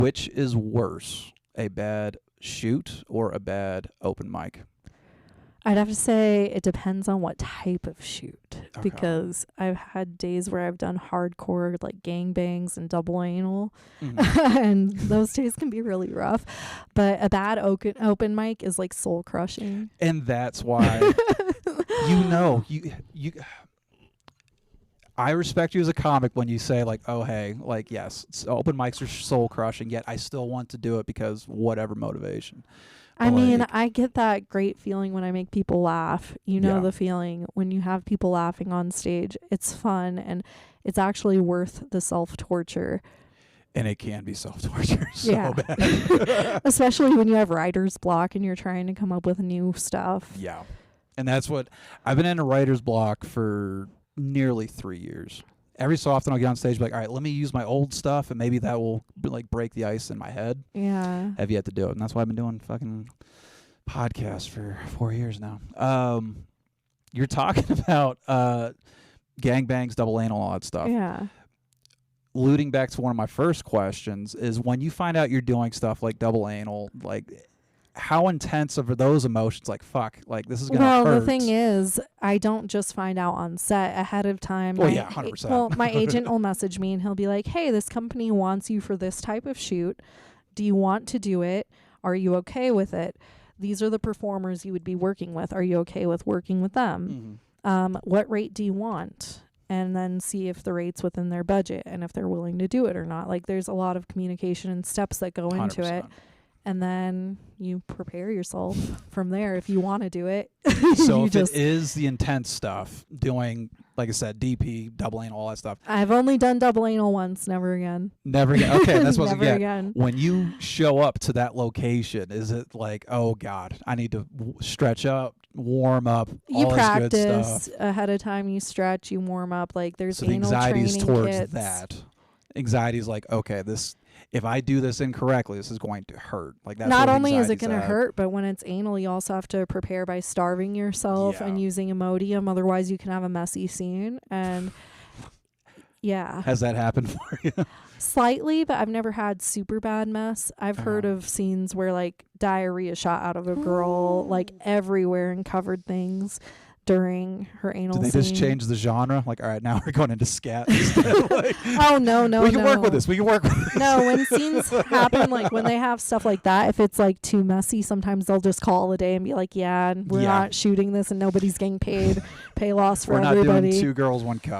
Which is worse, a bad shoot or a bad open mic? I'd have to say it depends on what type of shoot, Okay. because I've had days where I've done hardcore like gangbangs and double anal, Mhm. and those days can be really rough. But a bad open mic is like soul crushing. And that's why you I respect you as a comic when you say like, oh hey, like yes, open mics are soul crushing, yet I still want to do it because whatever motivation. I mean, Like, I get that great feeling when I make people laugh. You know, Yeah. the feeling when you have people laughing on stage. It's fun, and it's actually worth the self-torture. and it can be self-torture so Yeah. bad. Especially when you have writer's block and you're trying to come up with new stuff. Yeah. And that's what I've been in a writer's block for nearly 3 years. Every so often I'll get on stage and be like, all right, let me use my old stuff and maybe that will like break the ice in my head. Yeah. Have yet to do it. And that's why I've been doing fucking podcasts for 4 years now. You're talking about gangbangs, double anal, all that stuff. Yeah. Alluding back to one of my first questions is when you find out you're doing stuff like double anal, like how intense are those emotions? Like, fuck, like this is going to hurt. Well, the thing is, I don't just find out on set ahead of time. Well, yeah, 100%. Well, my agent will message me and he'll be like, hey, this company wants you for this type of shoot. Do you want to do it? Are you okay with it? These are the performers you would be working with. Are you okay with working with them? What rate do you want? And then see if the rate's within their budget and if they're willing to do it or not. Like, there's a lot of communication and steps that go into it. 100%. And then you prepare yourself from there if you want to do it. So You if just- it is the intense stuff, doing, like I said, DP, double anal, all that stuff, I've only done double anal once, never again. never again. Okay, that's what I was Never again. again. When you show up to that location, is it like, oh God, I need to stretch up, warm up, You all this good practice stuff? ahead of time, you stretch, you warm up. Like, there's So the anal anxiety is training towards kits. that. Anxiety is like, okay, this, if I do this incorrectly, this is going to hurt. Like that's Not where the only is it anxiety's going to at. hurt, but when it's anal, you also have to prepare by starving yourself and Yeah. using Imodium. Otherwise, you can have a messy scene. And yeah, Has that happened for you? slightly, but I've never had super bad mess. I've heard Uh-huh. of scenes where like diarrhea shot out of a girl, like everywhere, and covered things during her anal Did they scene. just change the genre? Like, all right, now we're going into scat instead. Like, Oh, no. we can work with this. We can work with this. No, when scenes happen, like when they have stuff like that, if it's like too messy, sometimes they'll just call it a day and be like, yeah, and we're Yeah. not shooting this and nobody's getting paid. Pay loss for We're not everybody. doing 2 girls, 1 cup.